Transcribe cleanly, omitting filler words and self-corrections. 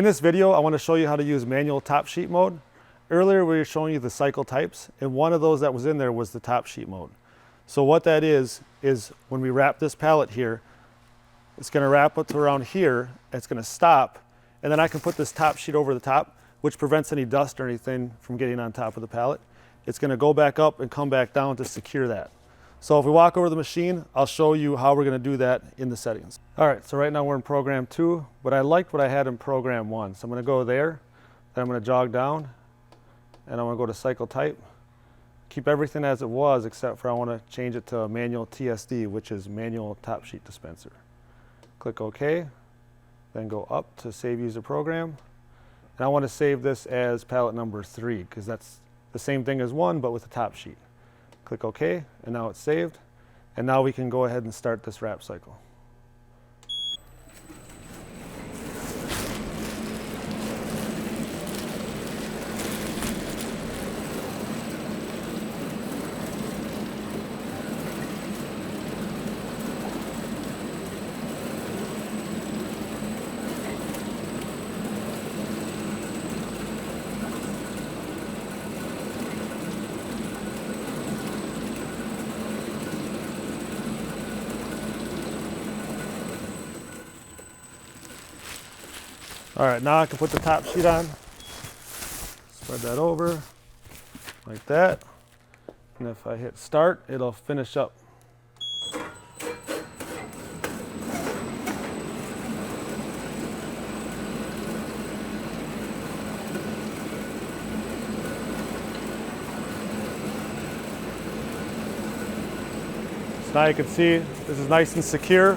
In this video, I want to show you how to use manual top sheet mode. Earlier we were showing you the cycle types, and one of those that was in there was the top sheet mode. So what that is when we wrap this pallet here, it's going to wrap up to around here, it's going to stop, and then I can put this top sheet over the top, which prevents any dust or anything from getting on top of the pallet. It's going to go back up and come back down to secure that. So if we walk over the machine, I'll show you how we're going to do that in the settings. All right, so right now we're in program 2, but I liked what I had in program 1. So I'm going to go there, then I'm going to jog down, and I'm going to go to cycle type. Keep everything as it was, except for I want to change it to manual TSD, which is manual top sheet dispenser. Click OK, then go up to save user program. And I want to save this as pallet number 3, because that's the same thing as 1, but with the top sheet. Click OK, and now it's saved. And now we can go ahead and start this wrap cycle. All right, now I can put the top sheet on, spread that over like that, and if I hit start, it'll finish up. So now you can see this is nice and secure.